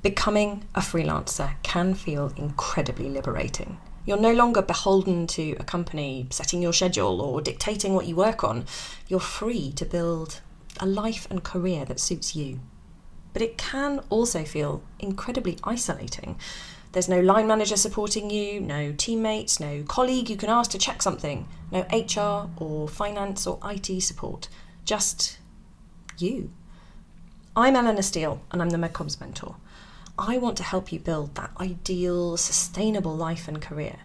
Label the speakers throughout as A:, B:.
A: Becoming a freelancer can feel incredibly liberating. You're no longer beholden to a company setting your schedule or dictating what you work on. You're free to build a life and career that suits you. But it can also feel incredibly isolating. There's no line manager supporting you, no teammates, no colleague you can ask to check something, no HR or finance or IT support, just you. I'm Eleanor Steele and I'm the MedComms Mentor. I want to help you build that ideal, sustainable life and career.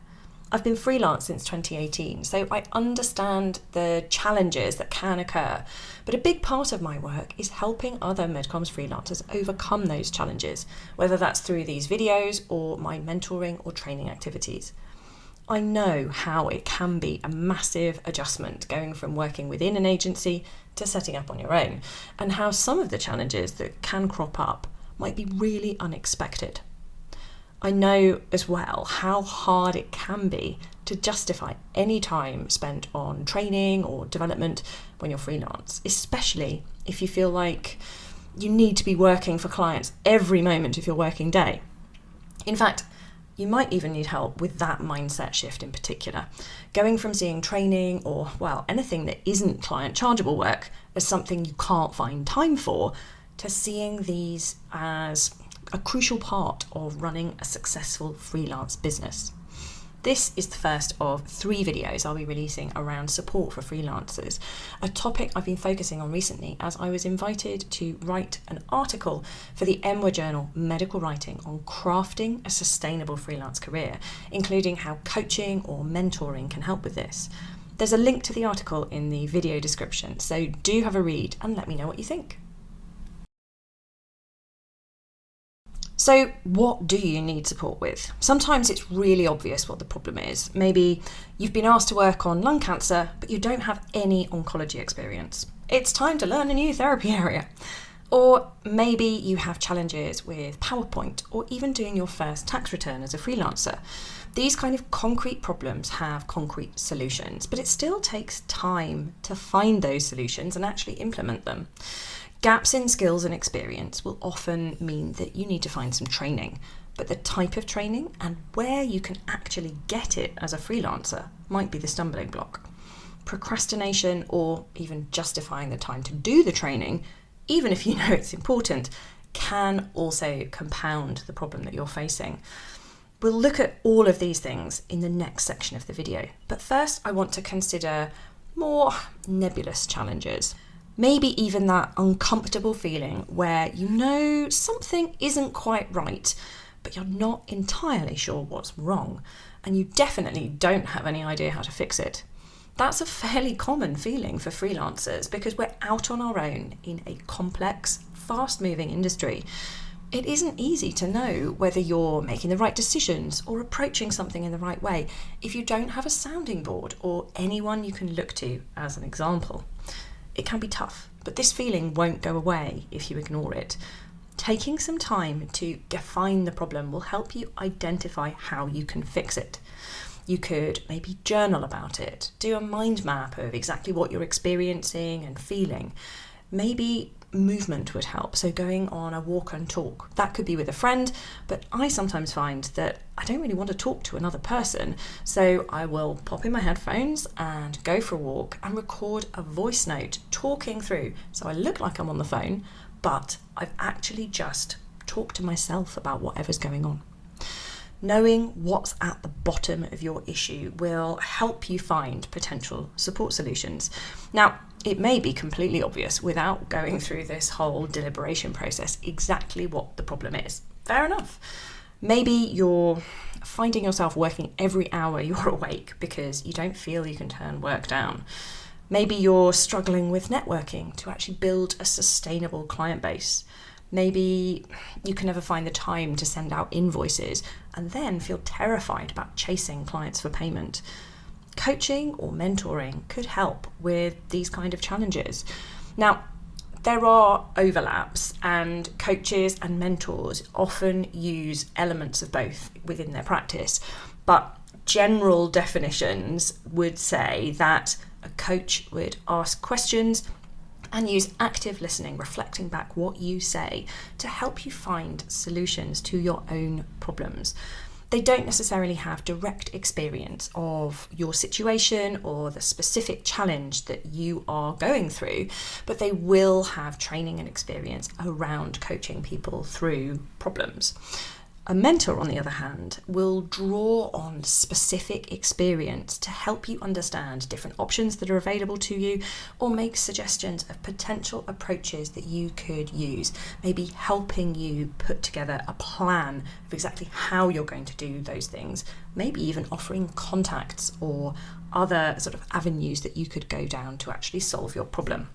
A: I've been freelance since 2018, so I understand the challenges that can occur. But a big part of my work is helping other MedComms freelancers overcome those challenges, whether that's through these videos or my mentoring or training activities. I know how it can be a massive adjustment going from working within an agency to setting up on your own, and how some of the challenges that can crop up might be really unexpected. I know as well how hard it can be to justify any time spent on training or development when you're freelance, especially if you feel like you need to be working for clients every moment of your working day. In fact, you might even need help with that mindset shift in particular, going from seeing training or, anything that isn't client chargeable work as something you can't find time for, to seeing these as a crucial part of running a successful freelance business. This is the first of 3 videos I'll be releasing around support for freelancers, a topic I've been focusing on recently as I was invited to write an article for the MWA journal Medical Writing on crafting a sustainable freelance career, including how coaching or mentoring can help with this. There's a link to the article in the video description, so do have a read and let me know what you think. So what do you need support with? Sometimes it's really obvious what the problem is. Maybe you've been asked to work on lung cancer, but you don't have any oncology experience. It's time to learn a new therapy area. Or maybe you have challenges with PowerPoint or even doing your first tax return as a freelancer. These kind of concrete problems have concrete solutions, but it still takes time to find those solutions and actually implement them. Gaps in skills and experience will often mean that you need to find some training, but the type of training and where you can actually get it as a freelancer might be the stumbling block. Procrastination or even justifying the time to do the training, even if you know it's important, can also compound the problem that you're facing. We'll look at all of these things in the next section of the video, but first I want to consider more nebulous challenges. Maybe even that uncomfortable feeling where you know something isn't quite right, but you're not entirely sure what's wrong, and you definitely don't have any idea how to fix it. That's a fairly common feeling for freelancers because we're out on our own in a complex, fast-moving industry. It isn't easy to know whether you're making the right decisions or approaching something in the right way if you don't have a sounding board or anyone you can look to as an example. It can be tough, but this feeling won't go away if you ignore it. Taking some time to define the problem will help you identify how you can fix it. You could maybe journal about it, do a mind map of exactly what you're experiencing and feeling. Maybe movement would help, so going on a walk and talk. That could be with a friend, but I sometimes find that I don't really want to talk to another person, so I will pop in my headphones and go for a walk and record a voice note talking through, so I look like I'm on the phone, but I've actually just talked to myself about whatever's going on. Knowing what's at the bottom of your issue will help you find potential support solutions. Now, it may be completely obvious without going through this whole deliberation process exactly what the problem is. Fair enough. Maybe you're finding yourself working every hour you're awake because you don't feel you can turn work down. Maybe you're struggling with networking to actually build a sustainable client base. Maybe you can never find the time to send out invoices and then feel terrified about chasing clients for payment. Coaching or mentoring could help with these kind of challenges. Now, there are overlaps, and coaches and mentors often use elements of both within their practice, but general definitions would say that a coach would ask questions and use active listening, reflecting back what you say to help you find solutions to your own problems. They don't necessarily have direct experience of your situation or the specific challenge that you are going through, but they will have training and experience around coaching people through problems. A mentor, on the other hand, will draw on specific experience to help you understand different options that are available to you, or make suggestions of potential approaches that you could use, maybe helping you put together a plan of exactly how you're going to do those things, maybe even offering contacts or other sort of avenues that you could go down to actually solve your problem.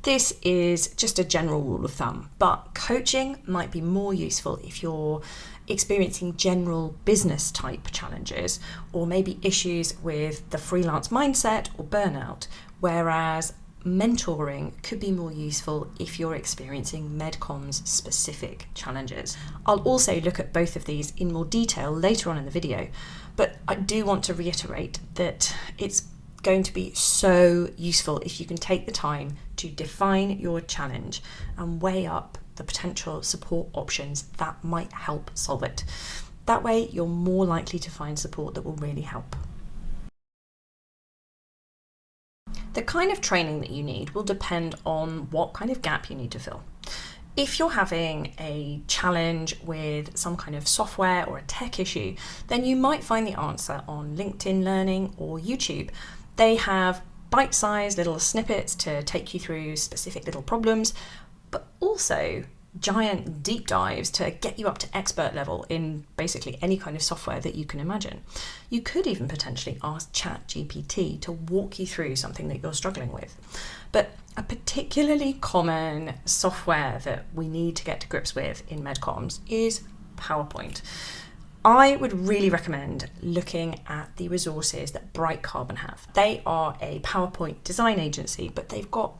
A: This is just a general rule of thumb, but coaching might be more useful if you're experiencing general business type challenges, or maybe issues with the freelance mindset or burnout, whereas mentoring could be more useful if you're experiencing MedComms-specific challenges. I'll also look at both of these in more detail later on in the video, but I do want to reiterate that it's going to be so useful if you can take the time to define your challenge and weigh up the potential support options that might help solve it. That way, you're more likely to find support that will really help. The kind of training that you need will depend on what kind of gap you need to fill. If you're having a challenge with some kind of software or a tech issue, then you might find the answer on LinkedIn Learning or YouTube. They have bite-sized little snippets to take you through specific little problems, but also giant deep dives to get you up to expert level in basically any kind of software that you can imagine. You could even potentially ask ChatGPT to walk you through something that you're struggling with. But a particularly common software that we need to get to grips with in MedComms is PowerPoint. I would really recommend looking at the resources that Bright Carbon have. They are a PowerPoint design agency, but they've got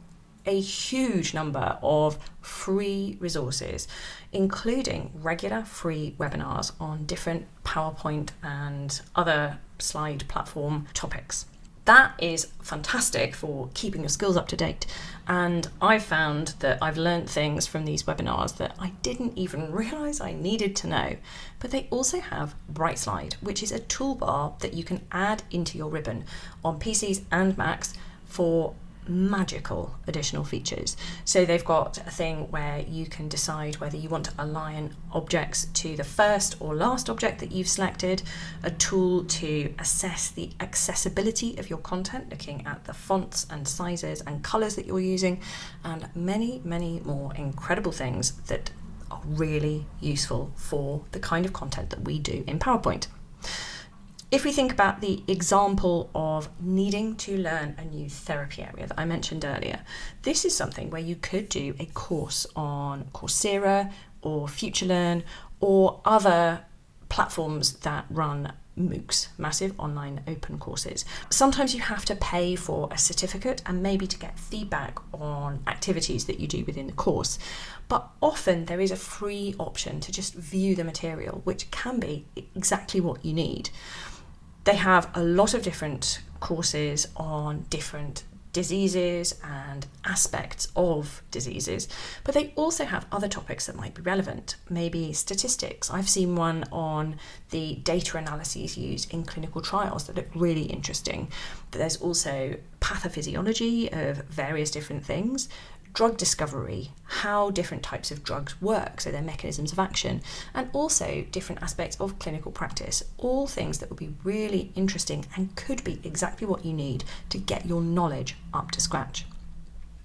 A: a huge number of free resources, including regular free webinars on different PowerPoint and other slide platform topics. That is fantastic for keeping your skills up to date. And I've found that I've learned things from these webinars that I didn't even realize I needed to know. But they also have Bright Slide, which is a toolbar that you can add into your ribbon on PCs and Macs for magical additional features. So they've got a thing where you can decide whether you want to align objects to the first or last object that you've selected, a tool to assess the accessibility of your content, looking at the fonts and sizes and colors that you're using, and many, many more incredible things that are really useful for the kind of content that we do in PowerPoint. If we think about the example of needing to learn a new therapy area that I mentioned earlier, this is something where you could do a course on Coursera or FutureLearn or other platforms that run MOOCs, massive online open courses. Sometimes you have to pay for a certificate and maybe to get feedback on activities that you do within the course. But often there is a free option to just view the material, which can be exactly what you need. They have a lot of different courses on different diseases and aspects of diseases, but they also have other topics that might be relevant, maybe statistics. I've seen one on the data analyses used in clinical trials that look really interesting. But there's also pathophysiology of various different things, drug discovery, how different types of drugs work, so their mechanisms of action, and also different aspects of clinical practice, all things that would be really interesting and could be exactly what you need to get your knowledge up to scratch.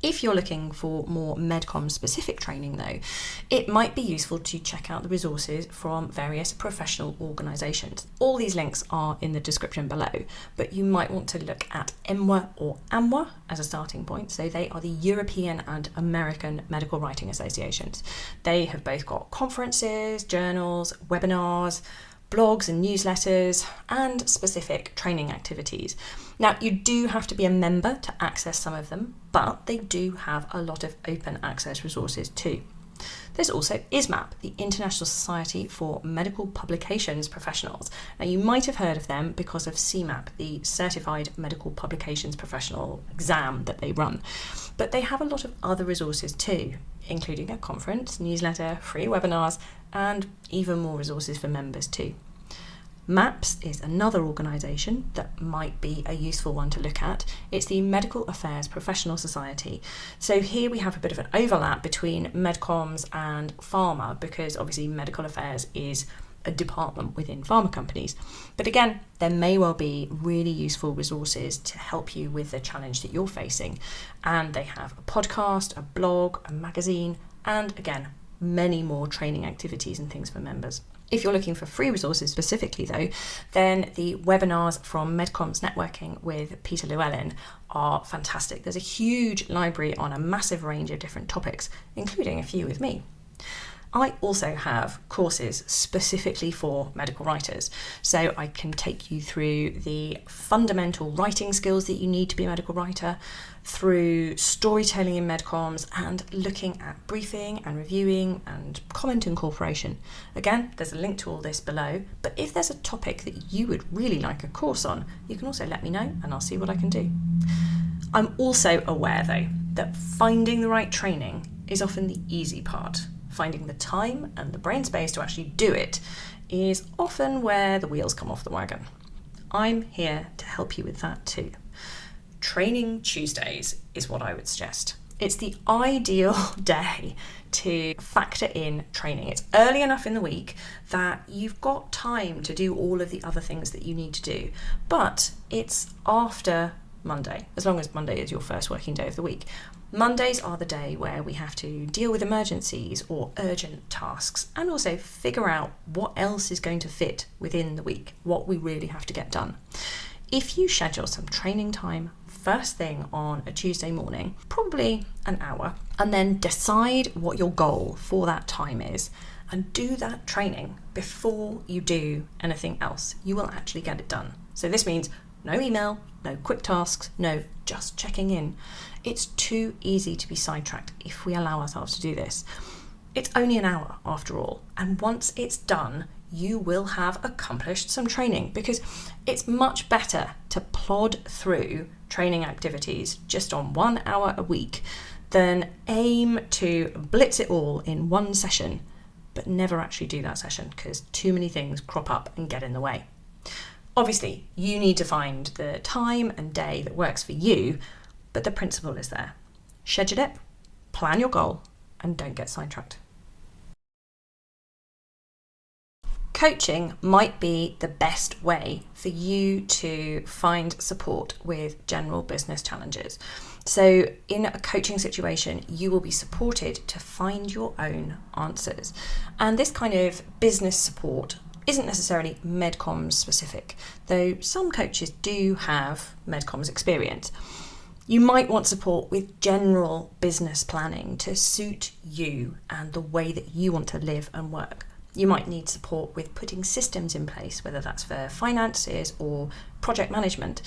A: If you're looking for more MedComms-specific training though, it might be useful to check out the resources from various professional organisations. All these links are in the description below, but you might want to look at EMWA or AMWA as a starting point. So they are the European and American Medical Writing Associations. They have both got conferences, journals, webinars, blogs and newsletters, and specific training activities. Now, you do have to be a member to access some of them, but they do have a lot of open access resources too. There's also ISMAP, the International Society for Medical Publications Professionals. Now, you might have heard of them because of CMAP, the Certified Medical Publications Professional exam that they run. But they have a lot of other resources too, including a conference, newsletter, free webinars, and even more resources for members too. MAPS is another organisation that might be a useful one to look at. It's the Medical Affairs Professional Society. So here we have a bit of an overlap between MedComms and pharma, because obviously medical affairs is a department within pharma companies. But again, there may well be really useful resources to help you with the challenge that you're facing. And they have a podcast, a blog, a magazine, and again, many more training activities and things for members. If you're looking for free resources specifically though, then the webinars from MedComms Networking with Peter Llewellyn are fantastic. There's a huge library on a massive range of different topics, including a few with me. I also have courses specifically for medical writers, so I can take you through the fundamental writing skills that you need to be a medical writer, through storytelling in MedComms, and looking at briefing and reviewing and comment incorporation. Again, there's a link to all this below, but if there's a topic that you would really like a course on, you can also let me know and I'll see what I can do. I'm also aware though that finding the right training is often the easy part. Finding the time and the brain space to actually do it is often where the wheels come off the wagon. I'm here to help you with that too. Training Tuesdays is what I would suggest. It's the ideal day to factor in training. It's early enough in the week that you've got time to do all of the other things that you need to do, but it's after Monday, as long as Monday is your first working day of the week. Mondays are the day where we have to deal with emergencies or urgent tasks, and also figure out what else is going to fit within the week, what we really have to get done. If you schedule some training time first thing on a Tuesday morning, probably an hour, and then decide what your goal for that time is, and do that training before you do anything else, you will actually get it done. So this means no email, no quick tasks, no just checking in. It's too easy to be sidetracked if we allow ourselves to do this. It's only an hour after all, and once it's done, you will have accomplished some training, because it's much better to plod through training activities just on 1 hour a week than aim to blitz it all in one session, but never actually do that session because too many things crop up and get in the way. Obviously, you need to find the time and day that works for you, but the principle is there. Schedule it, plan your goal, and don't get sidetracked. Coaching might be the best way for you to find support with general business challenges. So in a coaching situation, you will be supported to find your own answers. And this kind of business support isn't necessarily MedComms-specific, though some coaches do have MedComms experience. You might want support with general business planning to suit you and the way that you want to live and work. You might need support with putting systems in place, whether that's for finances or project management.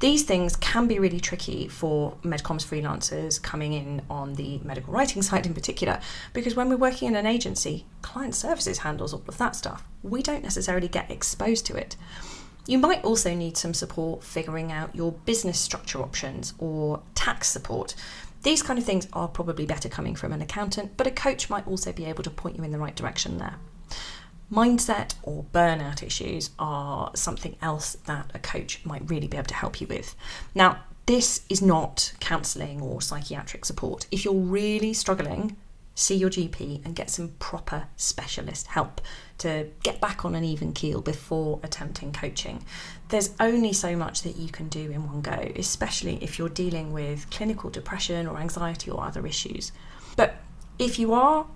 A: These things can be really tricky for MedComms freelancers coming in on the medical writing side in particular, because when we're working in an agency, client services handles all of that stuff. We don't necessarily get exposed to it. You might also need some support figuring out your business structure options or tax support. These kind of things are probably better coming from an accountant, but a coach might also be able to point you in the right direction there. Mindset or burnout issues are something else that a coach might really be able to help you with. Now, this is not counselling or psychiatric support. If you're really struggling, see your GP and get some proper specialist help to get back on an even keel before attempting coaching. There's only so much that you can do in one go, especially if you're dealing with clinical depression or anxiety or other issues. But if you are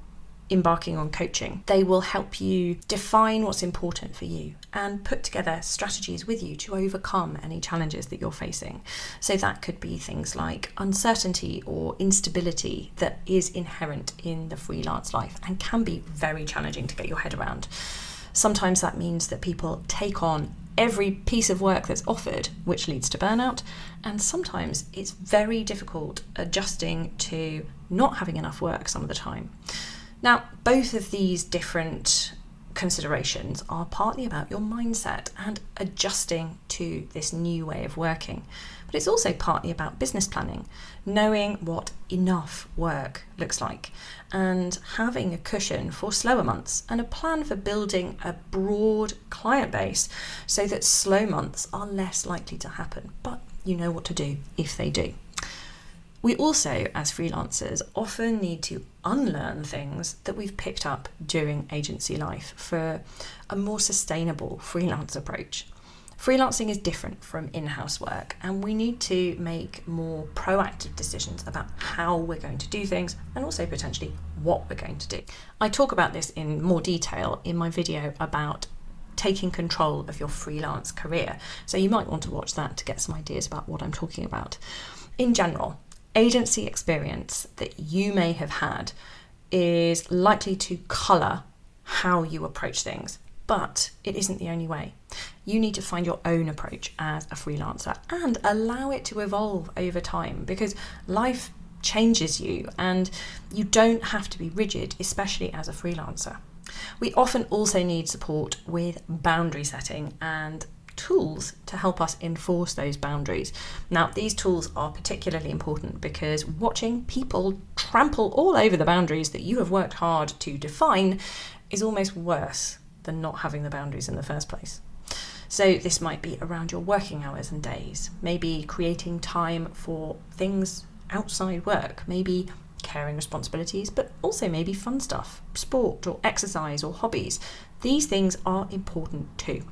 A: embarking on coaching, they will help you define what's important for you and put together strategies with you to overcome any challenges that you're facing. So that could be things like uncertainty or instability that is inherent in the freelance life and can be very challenging to get your head around. Sometimes that means that people take on every piece of work that's offered, which leads to burnout, and sometimes it's very difficult adjusting to not having enough work some of the time. Now, both of these different considerations are partly about your mindset and adjusting to this new way of working. But it's also partly about business planning, knowing what enough work looks like, and having a cushion for slower months and a plan for building a broad client base so that slow months are less likely to happen, but you know what to do if they do. We also, as freelancers, often need to unlearn things that we've picked up during agency life for a more sustainable freelance approach. Freelancing is different from in-house work, and we need to make more proactive decisions about how we're going to do things and also potentially what we're going to do. I talk about this in more detail in my video about taking control of your freelance career, so you might want to watch that to get some ideas about what I'm talking about. In general, agency experience that you may have had is likely to colour how you approach things, but it isn't the only way. You need to find your own approach as a freelancer and allow it to evolve over time, because life changes you and you don't have to be rigid, especially as a freelancer. We often also need support with boundary setting and tools to help us enforce those boundaries. Now, these tools are particularly important because watching people trample all over the boundaries that you have worked hard to define is almost worse than not having the boundaries in the first place. So this might be around your working hours and days, maybe creating time for things outside work, maybe caring responsibilities, but also maybe fun stuff, sport or exercise or hobbies. These things are important too.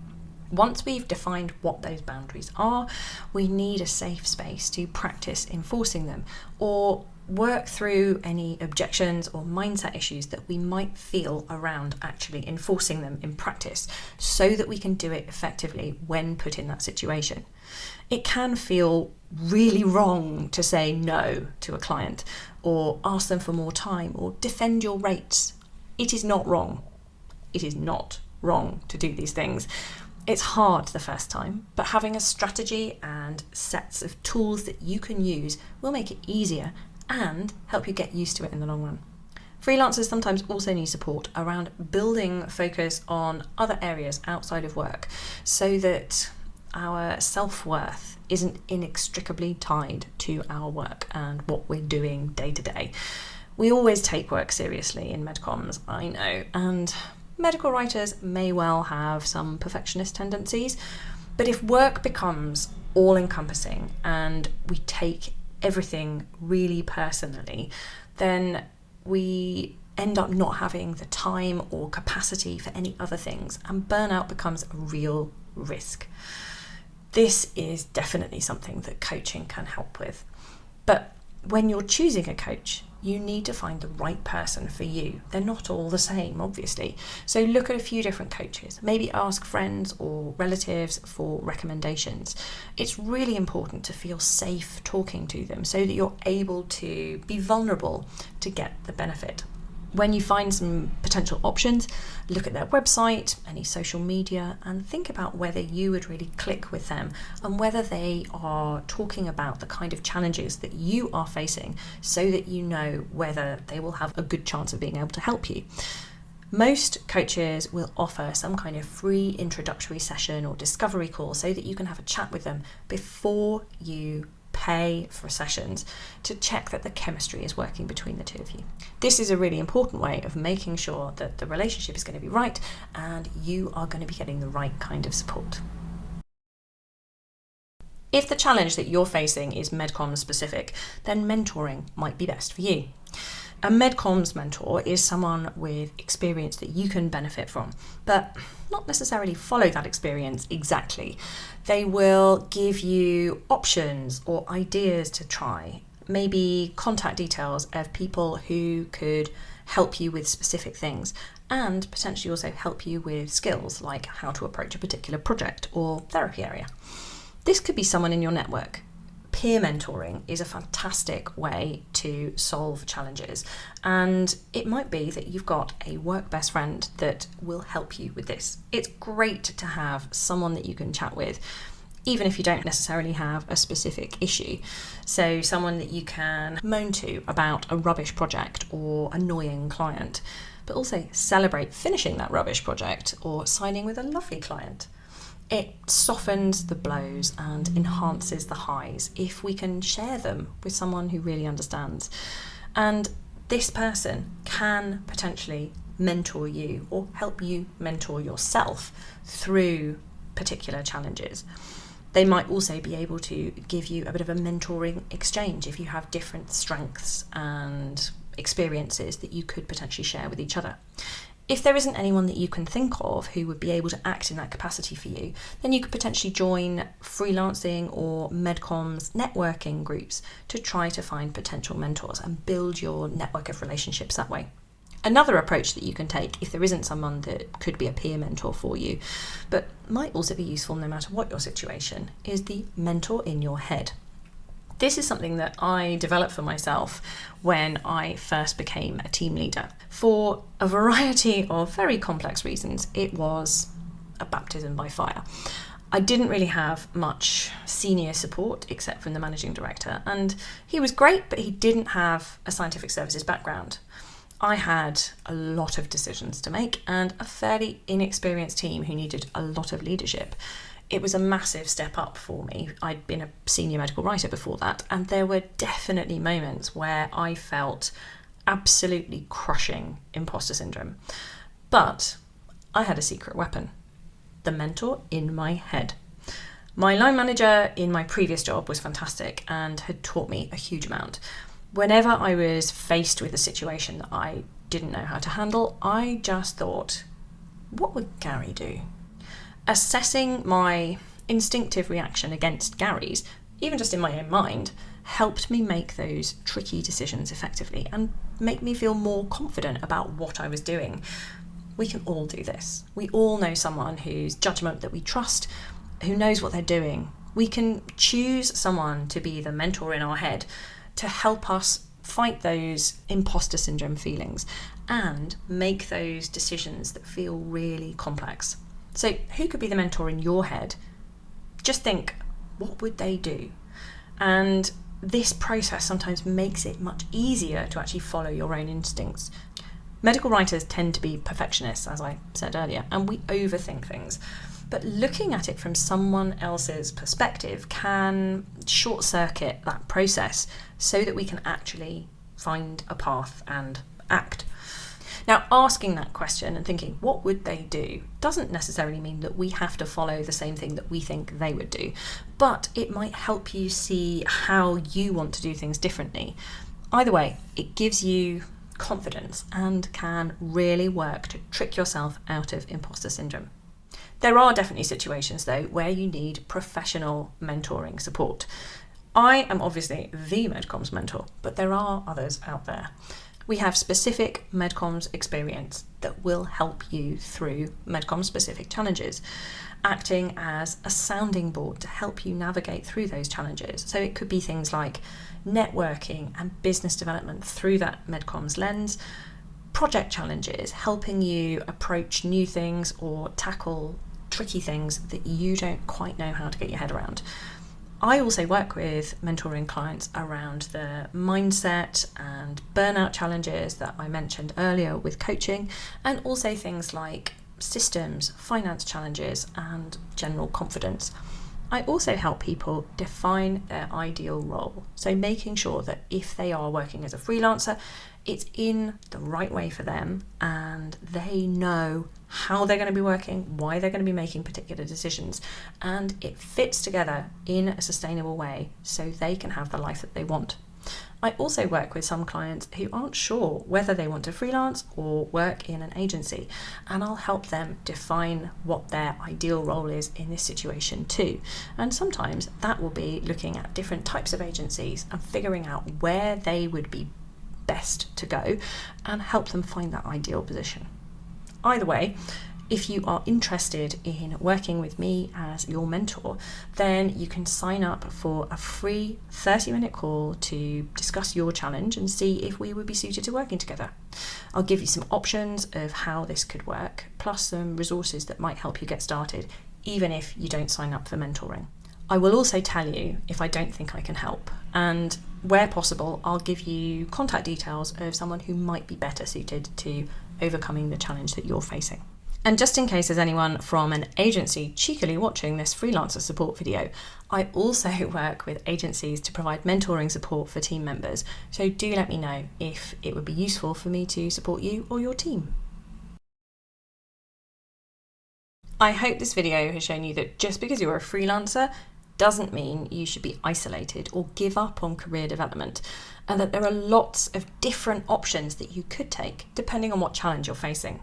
A: Once we've defined what those boundaries are, we need a safe space to practice enforcing them or work through any objections or mindset issues that we might feel around actually enforcing them in practice so that we can do it effectively when put in that situation. It can feel really wrong to say no to a client or ask them for more time or defend your rates. It is not wrong. It is not wrong to do these things. It's hard the first time, but having a strategy and sets of tools that you can use will make it easier and help you get used to it in the long run. Freelancers sometimes also need support around building focus on other areas outside of work so that our self-worth isn't inextricably tied to our work and what we're doing day to day. We always take work seriously in MedComms, I know, and medical writers may well have some perfectionist tendencies, but if work becomes all-encompassing and we take everything really personally, then we end up not having the time or capacity for any other things, and burnout becomes a real risk. This is definitely something that coaching can help with. But when you're choosing a coach, you need to find the right person for you. They're not all the same, obviously. So look at a few different coaches. Maybe ask friends or relatives for recommendations. It's really important to feel safe talking to them so that you're able to be vulnerable to get the benefit. When you find some potential options, look at their website, any social media, and think about whether you would really click with them and whether they are talking about the kind of challenges that you are facing so that you know whether they will have a good chance of being able to help you. Most coaches will offer some kind of free introductory session or discovery call so that you can have a chat with them before you pay for sessions to check that the chemistry is working between the two of you. This is a really important way of making sure that the relationship is going to be right and you are going to be getting the right kind of support. If the challenge that you're facing is MedComms-specific, then mentoring might be best for you. A MedComms mentor is someone with experience that you can benefit from, but not necessarily follow that experience exactly. They will give you options or ideas to try, maybe contact details of people who could help you with specific things, and potentially also help you with skills like how to approach a particular project or therapy area. This could be someone in your network. Peer mentoring is a fantastic way to solve challenges, and it might be that you've got a work best friend that will help you with this. It's great to have someone that you can chat with even if you don't necessarily have a specific issue. So someone that you can moan to about a rubbish project or annoying client, but also celebrate finishing that rubbish project or signing with a lovely client. It softens the blows and enhances the highs if we can share them with someone who really understands. And this person can potentially mentor you or help you mentor yourself through particular challenges. They might also be able to give you a bit of a mentoring exchange if you have different strengths and experiences that you could potentially share with each other. If there isn't anyone that you can think of who would be able to act in that capacity for you, then you could potentially join freelancing or MedComms networking groups to try to find potential mentors and build your network of relationships that way. Another approach that you can take, if there isn't someone that could be a peer mentor for you, but might also be useful no matter what your situation, is the mentor in your head. This is something that I developed for myself when I first became a team leader. For a variety of very complex reasons, it was a baptism by fire. I didn't really have much senior support except from the managing director, and he was great, but he didn't have a scientific services background. I had a lot of decisions to make and a fairly inexperienced team who needed a lot of leadership. It was a massive step up for me. I'd been a senior medical writer before that, and there were definitely moments where I felt absolutely crushing imposter syndrome. But I had a secret weapon, the mentor in my head. My line manager in my previous job was fantastic and had taught me a huge amount. Whenever I was faced with a situation that I didn't know how to handle, I just thought, what would Gary do? Assessing my instinctive reaction against Gary's, even just in my own mind, helped me make those tricky decisions effectively and make me feel more confident about what I was doing. We can all do this. We all know someone whose judgment that we trust, who knows what they're doing. We can choose someone to be the mentor in our head to help us fight those imposter syndrome feelings and make those decisions that feel really complex. So who could be the mentor in your head? Just think, what would they do? And this process sometimes makes it much easier to actually follow your own instincts. Medical writers tend to be perfectionists, as I said earlier, and we overthink things. But looking at it from someone else's perspective can short circuit that process so that we can actually find a path and act. Now, asking that question and thinking, what would they do, doesn't necessarily mean that we have to follow the same thing that we think they would do, but it might help you see how you want to do things differently. Either way, it gives you confidence and can really work to trick yourself out of imposter syndrome. There are definitely situations, though, where you need professional mentoring support. I am obviously the MedComms mentor, but there are others out there. We have specific MedComms experience that will help you through MedComms-specific challenges, acting as a sounding board to help you navigate through those challenges. So it could be things like networking and business development through that MedComms lens, project challenges, helping you approach new things or tackle tricky things that you don't quite know how to get your head around. I also work with mentoring clients around the mindset and burnout challenges that I mentioned earlier with coaching, and also things like systems, finance challenges, and general confidence. I also help people define their ideal role, so making sure that if they are working as a freelancer, it's in the right way for them and they know how they're going to be working, why they're going to be making particular decisions, and it fits together in a sustainable way so they can have the life that they want. I also work with some clients who aren't sure whether they want to freelance or work in an agency, and I'll help them define what their ideal role is in this situation too. And sometimes that will be looking at different types of agencies and figuring out where they would be best to go and help them find that ideal position. Either way, if you are interested in working with me as your mentor, then you can sign up for a free 30-minute call to discuss your challenge and see if we would be suited to working together. I'll give you some options of how this could work, plus some resources that might help you get started, even if you don't sign up for mentoring. I will also tell you if I don't think I can help, and where possible, I'll give you contact details of someone who might be better suited to overcoming the challenge that you're facing. And just in case there's anyone from an agency cheekily watching this freelancer support video, I also work with agencies to provide mentoring support for team members, so do let me know if it would be useful for me to support you or your team. I hope this video has shown you that just because you're a freelancer doesn't mean you should be isolated or give up on career development, and that there are lots of different options that you could take depending on what challenge you're facing.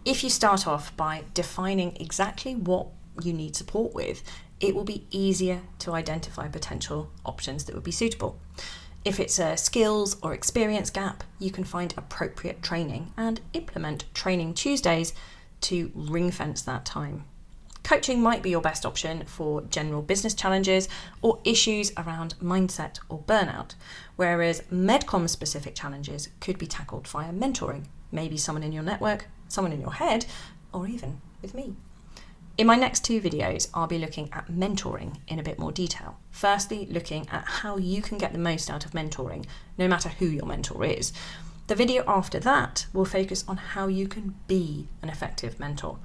A: If you start off by defining exactly what you need support with, it will be easier to identify potential options that would be suitable. If it's a skills or experience gap, you can find appropriate training and implement training Tuesdays to ring-fence that time. Coaching might be your best option for general business challenges or issues around mindset or burnout, whereas MedComms-specific challenges could be tackled via mentoring, maybe someone in your network, someone in your head, or even with me. In my next 2 videos, I'll be looking at mentoring in a bit more detail. Firstly, looking at how you can get the most out of mentoring, no matter who your mentor is. The video after that will focus on how you can be an effective mentor.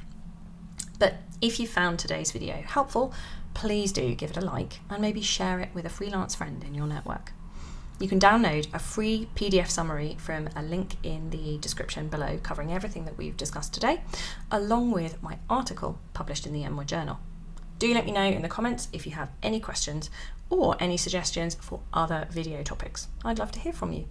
A: But if you found today's video helpful, please do give it a like and maybe share it with a freelance friend in your network. You can download a free PDF summary from a link in the description below covering everything that we've discussed today, along with my article published in the MWOO Journal. Do let me know in the comments if you have any questions or any suggestions for other video topics. I'd love to hear from you.